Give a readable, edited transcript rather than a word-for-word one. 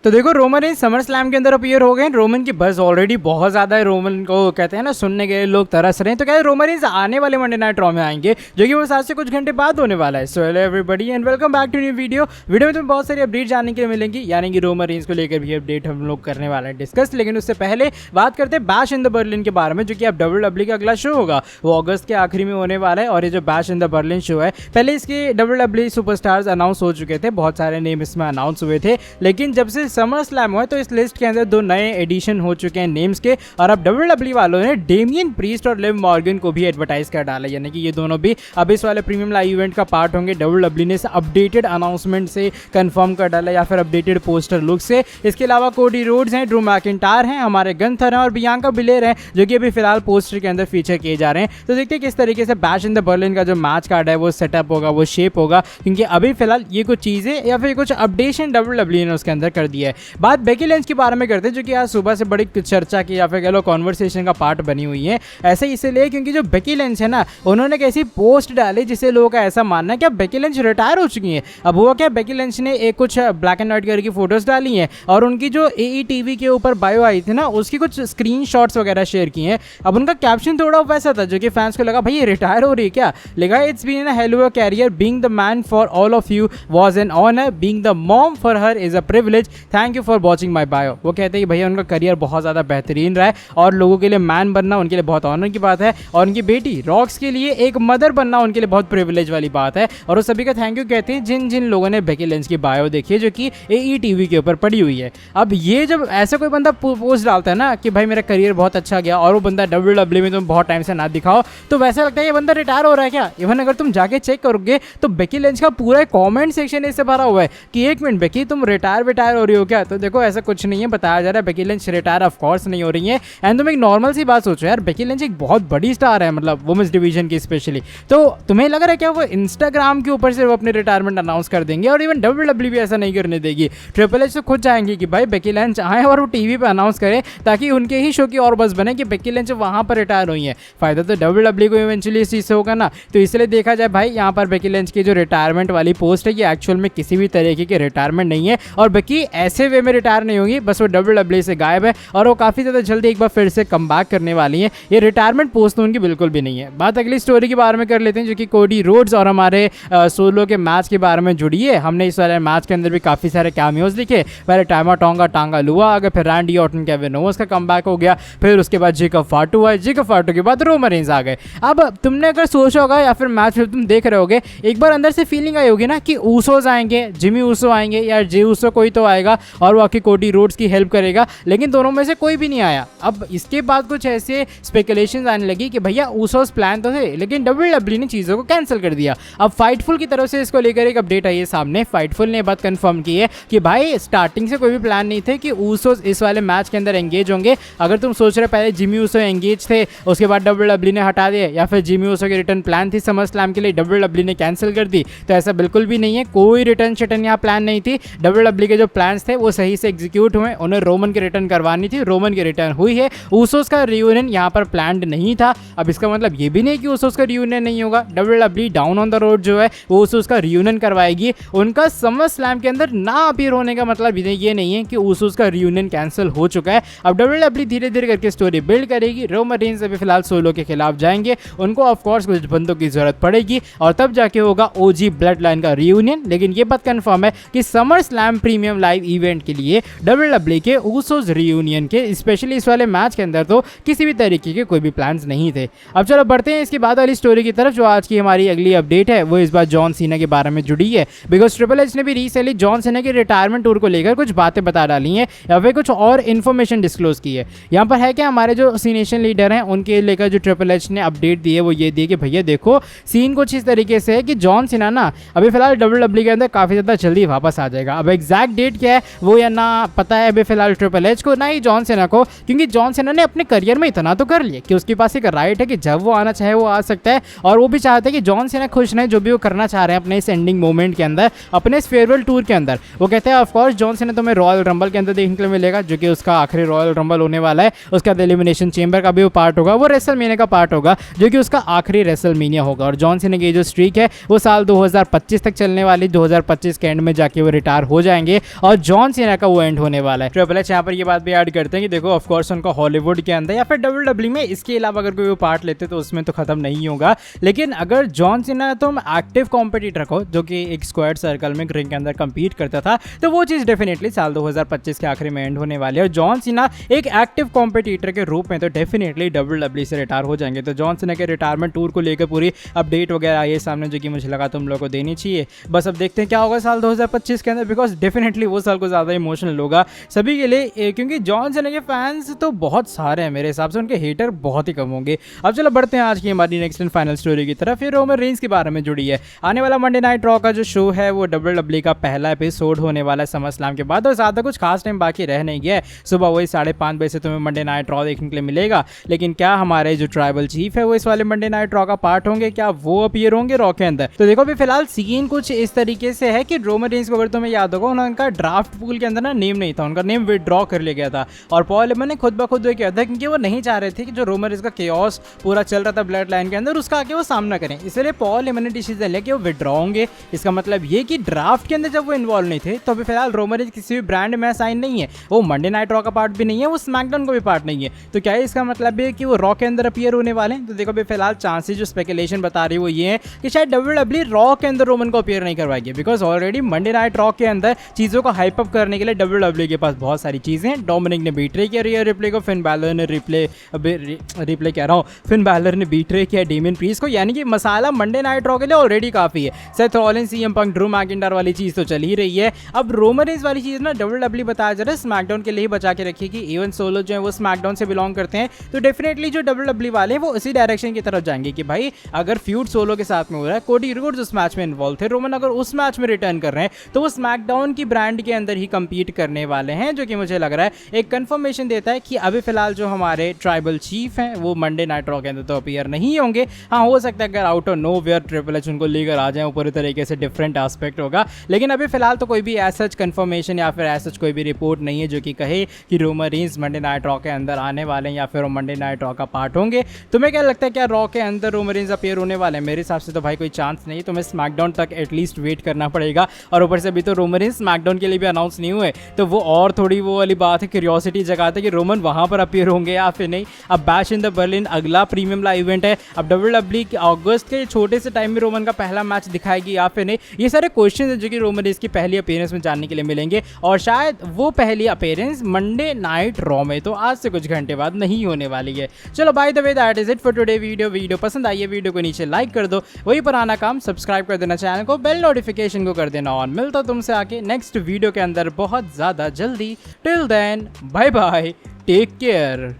तो देखो Roman Reigns summer slam के अंदर अपीयर हो गए। रोमन की बस ऑलरेडी बहुत ज़्यादा है। रोमन को कहते हैं ना सुनने के लोग तरस रहे हैं। तो कहते हैं रोमन रेंज आने वाले मंडे नाइट रॉ में आएंगे, जो कि वो आज से कुछ घंटे बाद होने वाला है। So hello everybody and welcome back to new video में तुम्हें बहुत सारी अपडेट जानने के लिए मिलेंगी, यानी कि रोमन रेंज को लेकर भी अपडेट हम लोग करने वाले हैं डिस्कस। लेकिन उससे पहले बात करते हैं बैश इन द बर्लिन के बारे में, जो कि अब WWE का अगला शो होगा वो अगस्त के आखिरी में होने वाला है। और ये जो bash in the Berlin show है, पहले इसके WWE सुपरस्टार्स अनाउंस हो चुके थे, बहुत सारे नेम इसमें अनाउंस हुए थे। लेकिन जब से समर स्लैम हुआ तो इस लिस्ट के अंदर 2 नए एडिशन हो चुके हैं नेम्स के। और अब WWE वालों ने डेमियन प्रीस्ट और लिव मॉर्गन को भी एडवर्टाइज कर डाला, यानी कि ये दोनों भी अब इस वाले प्रीमियम लाइव इवेंट का पार्ट होंगे। WWE ने अपडेटेड अनाउंसमेंट से कंफर्म कर डाला, या फिर अपडेटेड पोस्टर लुक से। इसके अलावा कोडी रोड्स हैं, ड्रू मैकिंटायर हैं, हमारे गंथर हैं और बियांका बिलेर हैं, जो कि अभी फिलहाल पोस्टर के अंदर फीचर किए जा रहे हैं। तो देखते हैं किस तरीके से बैश इन द बर्लिन का जो मैच कार्ड है वो सेटअप होगा, वो शेप होगा, क्योंकि अभी फिलहाल ये कुछ चीज़ें या फिर कुछ अपडेशन WWE ने उसके अंदर कर दिया है। बात बेकी लिंच के बारे में करते हैं, जो कि आज सुबह से बड़ी चर्चा की या फिर कह लो कॉन्वर्सेशन का पार्ट बनी हुई है। ऐसे इसलिए क्योंकि जो बेकी लिंच है ना, उन्होंने एक ऐसी पोस्ट डाली जिससे लोगों का ऐसा मानना है कि अब बेकी लिंच रिटायर हो चुकी हैं। अब हुआ क्या, बेकी लिंच ने एक कुछ ब्लैक एंड व्हाइट कलर की फोटोज डाली हैं और उनकी जो AETV के ऊपर बायो आई थी ना, उसकी कुछ स्क्रीनशॉट्स वगैरह शेयर की हैं। अब उनका कैप्शन थोड़ा वैसा था जो कि फैंस को लगा भाई ये रिटायर हो रही है क्या। लिखा it's been a hell of a career, being the man for all of you was an honour, being the mom for her is a privilege, thank you for watching my bio. वो कहते हैं कि भैया उनका career बहुत ज़्यादा बेहतरीन रहा है और लोगों के लिए मैन बनना उनके लिए बहुत ऑनर की बात है, और उनकी बेटी रॉक्स के लिए एक मदर बनना उनके लिए बहुत प्रिविलेज वाली बात है। और उस सभी का थैंक यू कहते हैं जिन जिन लोगों ने बेकी लिंच की बायो देखी है, जो कि AETV के ऊपर पड़ी हुई है। अब ये जब ऐसा कोई बंदा पोस्ट डालता है ना कि भाई मेरा करियर बहुत अच्छा गया, और वो बंदा WWE में तुम बहुत टाइम से ना दिखाओ, तो वैसा लगता है ये बंदा रिटायर हो रहा है क्या। इवन अगर तुम जाके चेक करोगे तो बेकी लिंच का पूरा कॉमेंट सेक्शन इससे भरा हुआ है कि एक मिनट बेकी तुम रिटायर हो रही हो क्या। तो देखो ऐसा कुछ नहीं है, बताया जा रहा है Becky Lynch retire of course नहीं हो रही है। एंड तुम एक नॉर्मल सी बात सोचो यार, बेकी लिंच एक बहुत बड़ी स्टार है, मतलब वुमेन्स डिवीजन की स्पेशली। तो तुम्हें लग रहा है क्या वो इंस्टाग्राम के ऊपर से वो अपने रिटायरमेंट अनाउंस कर देंगे, और इवन WWE भी ऐसा नहीं करने देगी। ट्रिपल एच तो खुद चाहेंगे कि भाई बेकी लिंच आए और वो टीवी पे अनाउंस करें, ताकि उनके ही शो की और बस बने कि बेकी लिंच वहाँ पर रिटायर हुई है। फायदा तो WWE को इवेंचुअली इस चीज़ से होगा ना। तो इसलिए देखा जाए भाई यहाँ पर बेकी लिंच की जो रिटायरमेंट वाली पोस्ट है, ये एक्चुअल में किसी भी तरीके की रिटायरमेंट नहीं है, और बेकी ऐसे वे में रिटायर नहीं होगी, बस वो WWE से गायब है और वो काफ़ी ज़्यादा जल्दी एक बार फिर से कम बैक करने वाली है। ये रिटायरमेंट पोस्ट तो उनकी बिल्कुल भी नहीं है। बात अगली स्टोरी के बारे में कर लेते हैं, जो कि कोडी रोड्स और हमारे सोलो के मैच के बारे में जुड़ी है। हमने इस वाले मैच के अंदर भी काफ़ी सारे कैमियोज दिखे। पहले टाइमा टोंगा टांगा लुआ आ गए, फिर रैंडी ऑर्टन केविन ओवेंस का कमबैक हो गया, फिर उसके बाद जेकब फाटू आए, जेकब फाटू के बाद रोमन रेंज आ गए। अब तुमने अगर सोचा होगा या फिर मैच में तुम देख रहे होगे, एक बार अंदर से फीलिंग आई होगी ना कि ऊसोज आएंगे, जिमी ऊसो आएंगे या जे ऊसो कोई तो आएगा और वो आके कोडी रोड्स की हेल्प करेगा, लेकिन दोनों में से कोई भी नहीं आया। अब इसके बाद कुछ ऐसे स्पेकुलेशंस आने लगी कि भैया ऊसोस प्लान तो थे, लेकिन WWE ने चीज़ों को कैंसिल कर दिया। अब फाइटफुल की तरफ से इसको लेकर एक अपडेट आई है सामने। फाइटफुल ने बात कंफर्म की है कि भाई स्टार्टिंग से कोई भी प्लान नहीं थे कि ऊसोस इस वाले मैच के अंदर एंगेज होंगे। अगर तुम सोच रहे पहले जिमी ऊसो एंगेज थे, उसके बाद WWE ने हटा दिए, या फिर जिमी ऊसो की रिटर्न प्लान थी समर स्लैम के लिए, WWE ने कैंसिल कर दी, तो ऐसा बिल्कुल भी नहीं है। कोई रिटर्न शिटर्न यहाँ प्लान नहीं थी। WWE के जो प्लान्स थे वो सही से एग्जीक्यूट हुए। उन्हें रोमन की रिटर्न करवानी थी, रोमन की रिटर्न हुई है। ऊसोस का रियूनियन यहाँ पर प्लान्ड नहीं था। अब इसका मतलब ये भी नहीं कि ऊसोस का रियूनियन नहीं होगा। WWE down on the road जो है वो ऊसोस का रियूनियन करवाएगी। उनका समर स्लैम के अंदर ना अपीयर होने का मतलब ये नहीं है कि ऊसोस का रियूनियन कैंसिल हो चुका है। अब WWE धीरे धीरे करके स्टोरी बिल्ड करेगी। रोमन रेंज अभी फिलहाल सोलो के खिलाफ जाएंगे, उनको ऑफकोर्स कुछ बंदों की जरूरत पड़ेगी और तब जाके होगा OG ब्लड लाइन का रियूनियन। लेकिन ये बात कंफर्म है कि summer slam premium live event के लिए WWE के ऊसोस रियूनियन के स्पेशली इस वाले मैच के अंदर तो किसी भी तरीके के कोई भी प्लान्स नहीं थे। अब चलो बढ़ते हैं इसके बाद वाली स्टोरी की तरफ, जो आज की हमारी अगली अपडेट है वो इस बार जॉन सीना के बारे में जुड़ी है। बिकॉज ट्रिपल एच ने भी रिसेंटली जॉन सीना के रिटायरमेंट टूर को लेकर कुछ बातें बता डाली हैं या फिर कुछ और इन्फॉर्मेशन डिस्क्लोज की है। यहाँ पर है कि हमारे जो सी नेशन लीडर हैं उनके लेकर जो ट्रिपल एच ने अपडेट दी है वो ये दी कि भैया देखो सीन कुछ इस तरीके से है कि जॉन सीना ना अभी फिलहाल WWE के अंदर काफ़ी ज़्यादा जल्दी वापस आ जाएगा। अब एग्जैक्ट डेट क्या है वो या ना पता है अभी फिलहाल ट्रिपल एच को, ना ही जॉन सीना को, क्योंकि जॉन सीना ने अपने करियर में इतना तो कर लिया कि उसके पास एक राइट है कि जब वो आना चाहे वो आ सकता है। और वो भी चाहते हैं कि जॉन सीना खुश रहें जो भी वो करना चाह रहे हैं अपने इस एंडिंग मोमेंट के अंदर, अपने इस फेयरवेल टूर के अंदर। वो कहते हैं ऑफकोर्स जॉन सीना तुम्हें रॉयल रंबल के अंदर देखने के लिए मिलेगा, जो कि उसका आखिरी रॉयल रंबल होने वाला है। उसके बाद एलिमिनेशन चेंबर का भी वो पार्ट होगा, वो रेसलमेनिया का पार्ट होगा, जो कि उसका आखिरी रेसलमेनिया होगा। और जॉन सीना की जो स्ट्रीक है वो साल 2025 तक चलने वाली, 2025 के एंड में जाके वो रिटायर हो जाएंगे। और जॉन सीना का वो एंड होने वाला है। ट्रिपल एच यहाँ पर ये बात भी ऐड करते हैं कि देखो ऑफ कोर्स उनका हॉलीवुड के अंदर या फिर डब्ल्यूडब्ल्यूई में इसके अलावा अगर कोई पार्ट लेते तो उसमें तो खत्म नहीं होगा, लेकिन अगर जॉन सीना तुम एक्टिव कॉम्पिटिटर को जो कि एक स्क्वाड सर्कल में रिंग के अंदर कम्पीट करता था, तो वो चीज़ डेफिनेटली साल 2025 के आखिरी में एंड होने वाली है। और जॉन सीना एक एक्टिव कॉम्पिटिटर के रूप में तो डेफिनेटली डब्ल्यूडब्ल्यूई से रिटायर हो जाएंगे। तो जॉन सीना के रिटायरमेंट टूर को लेकर पूरी अपडेट वगैरह आई है सामने, जो कि मुझे लगा तुम लोग को देनी चाहिए। बस अब देखते हैं क्या होगा साल 2025 के अंदर, बिकॉज डेफिनेटली वो साल को ज़्यादा इमोशनल होगा सभी के लिए, क्योंकि जॉन सीना के फैंस तो बहुत सारे हैं मेरे हिसाब से, उनके हेटर बहुत ही कम होंगे। अब चलो बढ़ते हैं आज की हमारी नेक्स्ट एंड फाइनल स्टोरी की तरफ। ये रोमन रेंज के बारे में जुड़ी है। आने वाला मंडे नाइट रॉ का जो शो है वो डब्ल्यूडब्ल्यूई का पहला एपिसोड होने वाला है समर स्लैम के बाद, और ज़्यादा कुछ खास टाइम बाकी रह नहीं गया है। सुबह वही 5:30 बजे से तुम्हें मंडे नाइट रॉ देखने के लिए मिलेगा। लेकिन क्या हमारे जो ट्राइबल चीफ है वो इस वाले मंडे नाइट रॉ का पार्ट होंगे, क्या वो अपीयर होंगे रॉ के अंदर? तो देखो अभी फिलहाल सीन कुछ इस तरीके से है कि रोमन रेंज को अगर तुम्हें याद होगा उनका ड्राफ्ट पूल के अंदर ना नेम नहीं था, उनका नेम विड्रॉ कर लिया गया था। और पॉल हेमन ने खुद ब खुद किया था क्योंकि वो नहीं चाह रहे थे कि जो रोमन रेंज का केओस पूरा चल रहा था ब्लड लाइन के अंदर उसका आके वो सामना करें, इसलिए पॉल हेमन ने डिसीजन लिया कि वो विड्रॉ होंगे। इसका मतलब ये कि ड्राफ्ट के अंदर जब वो इन्वॉल्व नहीं थे तो अभी फिलहाल रोमन रेंज किसी भी ब्रांड में साइन नहीं है, वो मंडे नाइट रॉ का पार्ट भी नहीं है, वो स्मैकडाउन का भी पार्ट नहीं है। तो क्या है इसका मतलब है कि वो रॉ के अंदर अपीयर होने वाले हैं? तो देखो अभी फिलहाल चांसेस जो स्पेकुलेशन बता रही है वो ये है कि शायद डब्ल्यूडब्ल्यूई रॉ के अंदर रोमन को अपीयर नहीं करवाएगी, because already Monday night raw के अंदर चीज़ों को हाइप अप करने के लिए डब्ल्यूडब्ल्यूई के पास बहुत सारी चीज़ें हैं। डोमिनिक ने बीट्रे किया रिया रिप्ले को, फिन बैलर ने रिप्ले कह रहा हूँ, फिन बैलर ने बीट्रे किया डेमियन प्रीस्ट को, यानी कि मसाला मंडे नाइट रॉ के लिए ऑलरेडी काफ़ी है। Seth Rollins, CM Punk, Drew McIntyre वाली चीज़ तो चल ही रही है। अब रोमन रेंज वाली चीज़ ना डब्ल्यूडब्ल्यूई बताया जा रहा है स्मैकडाउन के लिए ही बचा के रखिए कि इवन सोलो जो है वो स्मैकडाउन से बिलोंग करते हैं, तो डेफिनेटली जो डब्ल्यूडब्ल्यूई वाले हैं वो उसी डायरेक्शन की तरफ जाएंगे कि भाई अगर फ्यूड सोलो के साथ में हो रहा है, कोडी रोड्स उस मैच में इन्वॉल्व थे, रोमन अगर उस मैच में रिटर्न कर रहे हैं तो वो स्मैकडाउन की ब्रांड के अंदर ही कंपीट करने वाले हैं, जो कि मुझे लग रहा है एक कंफर्मेशन देता है कि अभी फिलहाल जो हमारे ट्राइबल चीफ हैं वो मंडे नाइट रॉ के अंदर तो अपीयर नहीं होंगे। हाँ, हो सकता है अगर out of nowhere triple H उनको लेकर आ जाए, पूरी तरीके से डिफरेंट एस्पेक्ट होगा, लेकिन अभी फिलहाल तो कोई भी एज कंफर्मेशन या फिर एज कोई भी रिपोर्ट नहीं है जो कि कहे कि Roman Reigns Monday night raw के अंदर आने वाले हैं या फिर वो मंडे नाइट रॉ का पार्ट होंगे। तुम्हें क्या लगता है क्या रॉ के अंदर रोमन रेंज अपीयर होने वाले हैं? मेरे हिसाब से तो भाई कोई चांस नहीं, तुम्हें स्मैकडाउन तक एटलीस्ट वेट करना पड़ेगा। और ऊपर से अभी तो रोमन रेंज स्मैकडाउन के लिए भी अनाउंस नहीं हुए, तो वो और थोड़ी वो वाली बात है, क्यूरियोसिटी जगाता है कि रोमन वहां पर अपीयर होंगे या फिर नहीं। अब बैश इन द बर्लिन अगला प्रीमियम लाइव इवेंट है, अब डब्ल्यूडब्ल्यूई अगस्त के छोटे से टाइम में रोमन का पहला मैच दिखाएगी या फिर नहीं, ये सारे क्वेश्चन है जो कि रोमन रेंज की पहली अपीयरेंस में जानने के लिए मिलेंगे, और शायद वो पहली अपीयरेंस मंडे नाइट रॉ में तो आज से कुछ घंटे बाद नहीं होने वाली है। चलो by the way that is it for today video पसंद आई है वीडियो को नीचे लाइक कर दो, वही पुराना काम सब्सक्राइब कर देना, चैनल को बेल नोटिफिकेशन को कर देना ऑन। मिलता तुमसे आके नेक्स्ट वीडियो के अंदर बहुत ज़्यादा जल्दी। Till then bye bye, take care.